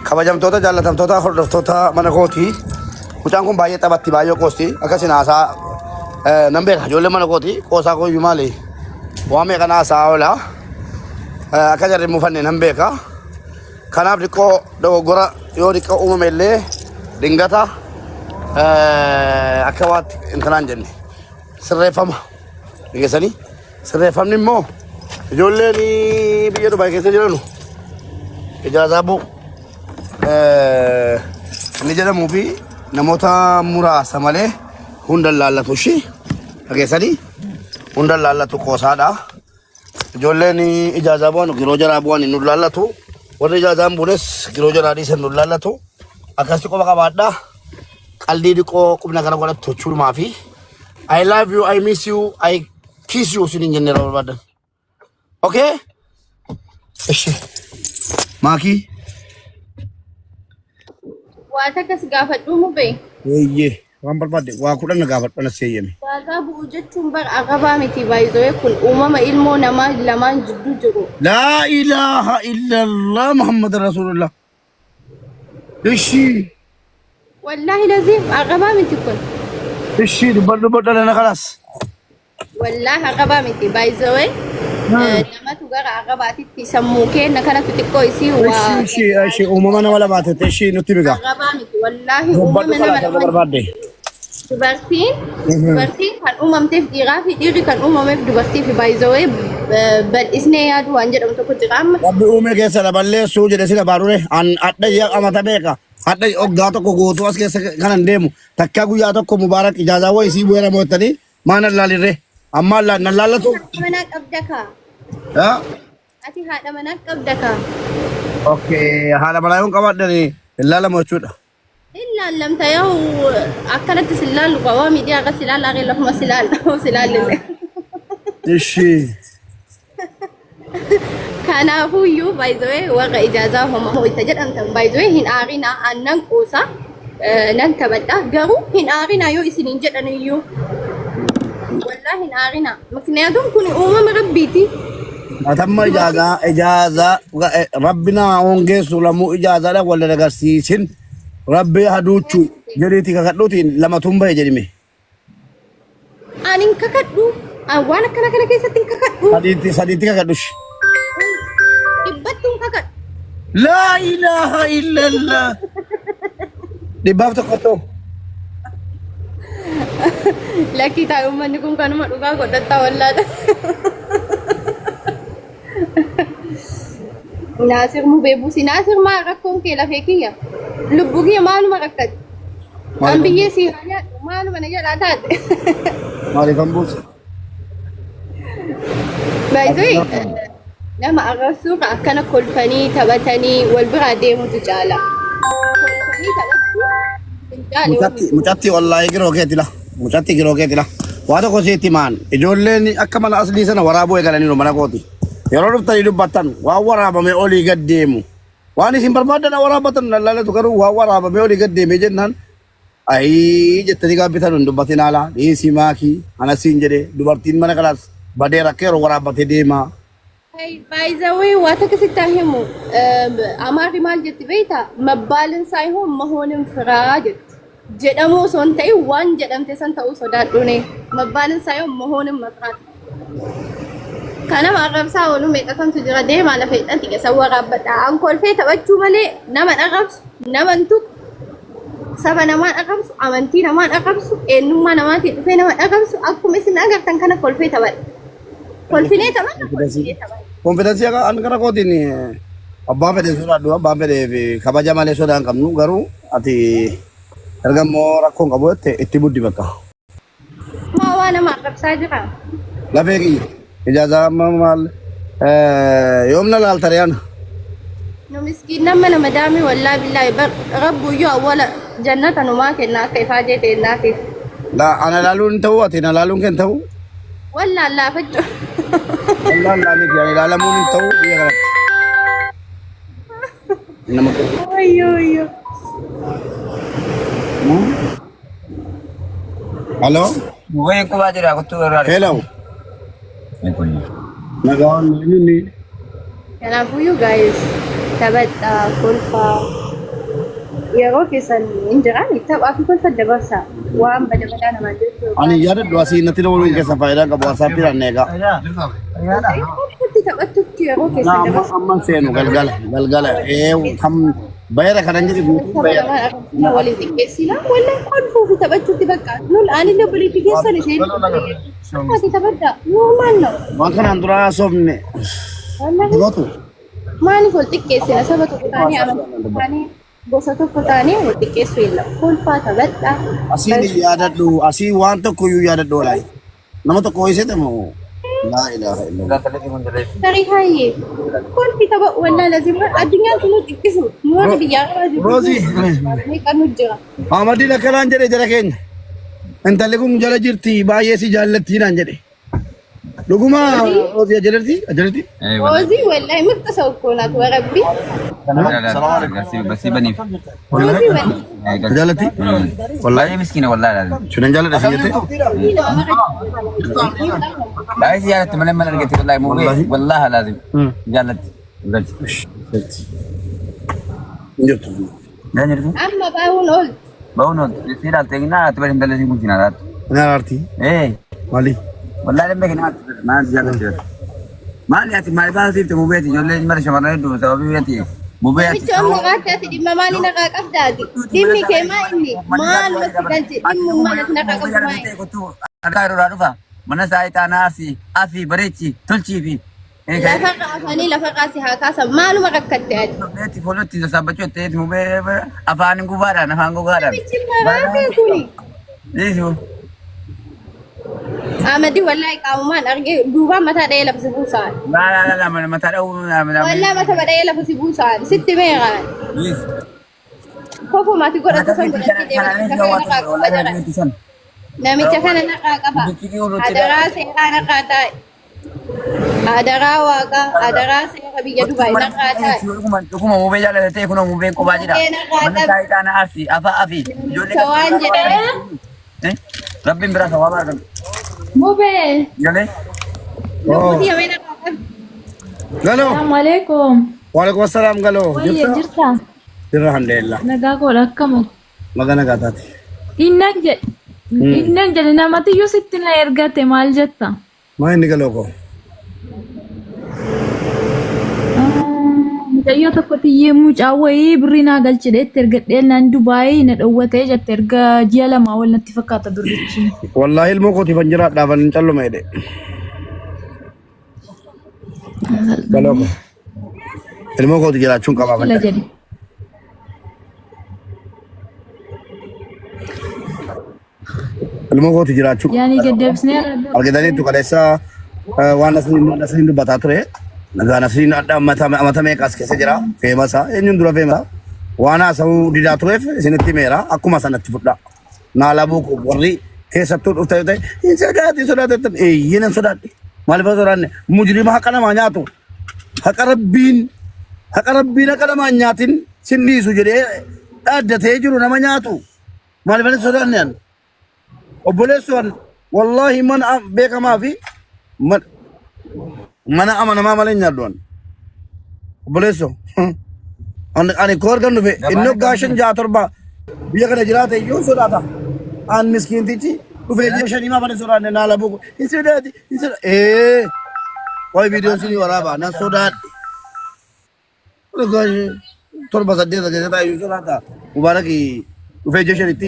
kabajamtoota jaallatamtoota hordoftoota mana kootii mucaan kun baay'ee taphatti baay'ee qoosti akkasiin haasaa nan beeka ijoollee mana kootii qoosaa kooyyuu maali waan meeqa haasaa oola akka jarri muufanne nan beeka kanaaf dhiqqoo dogoggora yoo dhiqqoo uumame illee dingata akka waatti intanaan jenne sirreeffama dhigeessanii sirreeffamni immoo ijoolleen biyya Dubaay keessa jiranu ijaazaa bu'u inni jedhamuu fi namoota muraasa malee hundan laallatu ishii dhageessanii hundan laallatu qoosaadha. Ijoolleen ijaazaa bu'an yeroo jaraa bu'an nu laallatu warri ijaazaan bu'unes yeroo jaraa dhiisan nu laallatu akkasitti qofa qabaadha. Qaldii dhiqoo qubna kana godhatu tochuudhumaa fi I love you, I miss you, I kiss you sinin jennee yeroo barbaadan. Okay? Ishi. Maakii. Waa takkas gaafadhu mubee. Eeyyee waan barbaadde waa kudhan na gaafadhu na seeyyame. Ijaazaa bu'uu jechuun bar arrabaa miti baay'isoo kun uumama ilmoo namaa lamaan jidduu jiru. Laa ilaaha illallah Muhammad Rasulullah. Ishi. Wallaahi laziim arrabaa miti kun. Ishi dubbadhu dhala na kalaas. Wallaahi arrabaa miti baay'isoo namatu gara arrabaatitti sammuu kenna kanatu xiqqoo isii waa. Ishi uumama nama labaatete ishi nutti biga. Arrabaa miti wallaahi uumama nama barbaadde. Dubartiin kan uumamteef dhiiraa fi dhiirri kan uumameef dubartiif baay'isoo bal'isnee yaadu waan jedhamu tokko jira amma. Rabbi uume keessa daballeessuu jedhe sila baarure an adda amata beeka. Adda oggaa tokko guutuu as keessa kanan deemu takka guyyaa tokko mubaarak ijaazaa wayii sii bu'ee namootanii maanan laalirree amma nan laallatu. Mana qabda kaa. Ati haadha manaa qabda kaa. Okay haadha manaa yoon qabaadhani ilaalamu jechuudha. Ilaalamta yoo akkanatti silaallu qabaa miidiyaa akka silaallaa qeella kuma silaallee. Ishi. Kanaafuyyuu baay'isoo warra ijaazaa homaa itti jedhamtan baay'isoo hin aarinaa aannan qoosaa nan taphadha garuu hin aarinaa yoo isiniin jedhaniyyuu wallaahi hin aarinaa miknyaatuun kun uumama rabbiiti. Atamma ijaazaa rabbina hongeessu lamuu ijaazaadha walla agarsiisin rabbi haduuchu jedhiiti kakadhuutiin lama tumba'e jedhime. Ani hin kakadhu waan akkana kana keessatti hin kakadhu. Sadiitti kakadhushi. لا إله إلا الله دباب تقطو لكن تايم منكم كانوا مدوكا قدرتا ولا ناصر مو بيبوسي ناصر ما ركون كلا فيكيا لبوكي مالو ما ركت أم بيسي مالو من يجي لاتات مالي فنبوس بايزوي nama agarsiisu akkana kolfanii taphatanii wal bira deemutu caala. Mucatti wallahi giroo keetila. Mucatti giroo keetila. Waa tokko seetti maan ijoolleen akka mala aslii sana waraaboo eegalanii mana kooti. Yeroo dhuftanii dubbattan waan waraabame olii gad deemu. Waan isin barbaadan waraabatan lallaalatu garuu waan waraabame olii gad deeme jennaan. Ayii jettanii gaabbitan hin dubbatin haala. Dhiisii maakii anasiin jedhee dubartiin mana kalaas badee rakkee yeroo waraabbatee deemaa. By the way, what I can tell him, Amari Maljet Veta, Mabalin Saiho, Mahonim Fraget. Jedamo Sonte, one Jedam Tesanta also that Dune, Mabalin Saiho, Mahonim Mafrat. Kanam Arab Sao make a come to the day, Malafet, and take a Sawara, but Uncle Feta, what you male, Naman Arabs, Naman took Savanaman Arabs, Amantina Man Arabs, and Numanamati, Fenaman Arabs, Akumis in Agat and Kana Colfeta. Colfineta man? Kompetensi kan kana koti ni abbaa fedhe sodaadhu abbaa fedhe kabaja malee sodaan qabnu garuu ati erga immoo rakkoon qabu itti buddi bakka. Maa waa nama qabsaa jira. Lafee kiyya ijaazaa maal yoomna laaltare ana. Nu miskiin nama lama daamii wallaahi billaahi rabbuyyuu awwala jannata numaa kenna akka ifaa jeete ennaatiif. Ana laaluun hin ta'u ati na laaluun kan ta'u. Wallaan laafachuu. Wallaan laafachuu ani laalamuun hin ta'u biyya kanatti. Nama qabu. Ayyoo. Halo. Bukan aku baca dah, aku tu orang. Hello. Ni pun. Nagawan ini. Kanafuyyuu guys taphadha kolfaa yeroo keessan hin jirani taphaa fi kolfa dabarsaa waan bada badaa namaa jechuudha. Ani yaadadhu asii natti dabaluu keessa faayidaan qabu WhatsApp irraan eegaa. Kolfatti taphattutti yeroo keessan dabarsaa. Amma seenu galgala kam bayra kanan jedhi guutuu bayra. Waliin xiqqeessina wallee kolfuu fi taphachuutti bakka nuun aanillee waliin keessan isheen ati taphadha nuu maal na'u. Waan kanaan dura sobne. Dhugatu. Maaliif wal xiqqeessina saba tokko taanee amantii taanee gosa tokko taanee wal xiqqeessuu hin qabu. Kolfaa taphadha. Asiin yaadadhu asii waan tokko iyyuu yaadadhu olaay. Nama tokko ho'isee moo laa ilaaha illallah. Tarii hayyee kolfi tapha wallaa lazima addunyaan kun xiqqisu nu warra biyyaa qabaa jiru. Roozii. Meeqan nu jira. Ahmadiin akkanaan jedhe jara keenya. Intalli kun jala jirti baay'ee si jaallattii naan jedhe. Dhuguma Roozii ajalatti? Roozii wallaahi mirta isa ukkoonatu warabbi. Basi baniif. Roozii wallaahi. Ajalatti? Wallahi miskiina wallahi. Sunan jaalladha si jette? Baay'ee si jaallatti malee mana argate wallahi muubee wallahi laazim. Jaallatti. Injirtu. Naan jirtu? Amma bahuun ool. Bahuun ool. Si ilaalte ginaa ati bari hindalle si bulchina laatu. Naan arti? Maali? Wallahi dambe ginaa maan jaallatti. Maali ati maali faa siifte muubeeti ijoollee mara shamarran hedduu sababii beeti. Muubee ati. Bichoon maqaatti ati dhimma maali naqaa qabdaati? Dhimmi kee maa inni? Maal masi galche? Dhimmi maal naqaa qabdu maa inni? Argaa irraa dhufa. Mana saayitaa afi bareechi tolchii fi. Lafa qaasanii lafa qaasii haa kaasan maaluma rakkatte ati? Beeti foolootti sassaabbachuu ta'eeti muubee afaan gubaadhaan afaan gogaadhaan. Bichi maraa beekuni. Dhiisu. Amadi wallaahi qaamumaan argee duubaan mataa dha'ee lafa si buusaan. Laa mataa dha'uu. Wallaahi mataa dha'ee lafa si buusaan sitti meeqaan. Dhiisu. Kofumaati godhatu san godhatti deemee namicha kana naqaa qaba. Adaraa seeraa naqaa taa'e. Adaraa waaqa adaraa seera biyya Dubaay naqaa taa'e. Dhuguma muubee jaallatee kunoo muubeen qophaa jira. Mana saayitaa afi. Waan jedhee. Rabbiin biraa sawaa baatan. Mubee. Galee. Namooti yamee naqaa qabu. Galoo. Assalamualaikum. Waalaikumsalam galoo. Wayya jirta. Jirra alhamdulillah. Nagaa godha akkama. Nagaa taate. Innan jedhe namatti iyyuu sitti na ergate maal jetta? Maa inni galoo koo? Mucayyoo tokko tiyyee mucaa wayii birrii naa galchidheetti ergadhee naan Dubaayii na dhowwatee jette erga ji'a lamaa wal natti fakkaata durrichi. Wallaahi ilmoo kootiif an jiraadhaaf an calluma jedhe. Galoo koo. Ilmoo kooti jiraachuun qabaa Ila jedhe. ilmoo kooti jiraachuu Yaani gaddabsnee argataniitu kaleessa waan asliin dubbataa ture. Nagaan asliin adda mata meeqas keessa jira feemasa eenyuun dura feemasa waan haasa'uu didaa tureef isinitti meera akkuma sanatti fudha. Naalabuu warri keessattuu dhufta yoo ta'e hin sodaatan eeyyin hin sodaadhe maaliif sodaanne mujrima haqa namaa nyaatu haqa rabbiin haqa namaa nyaatin sinniisu jedhee dhaaddatee jiru nama nyaatu maaliif hin sodaanne an obboleessuwan wallahi mana beekamaa fi mana amanamaa malee nyaadduwan obboleessoo ani koo argan dhufe inni gaashan ja'a torba biyya kana jiraate iyyuu sodaata an miskiintichi dhufee ji'a shaniimaa bane sodaanne naa labuu hin sodaati wayi viidiyoon sinii waraabaa nan sodaadhe torba saddeeta keessatti iyyuu sodaata mubaarak dhufee ji'a shanitti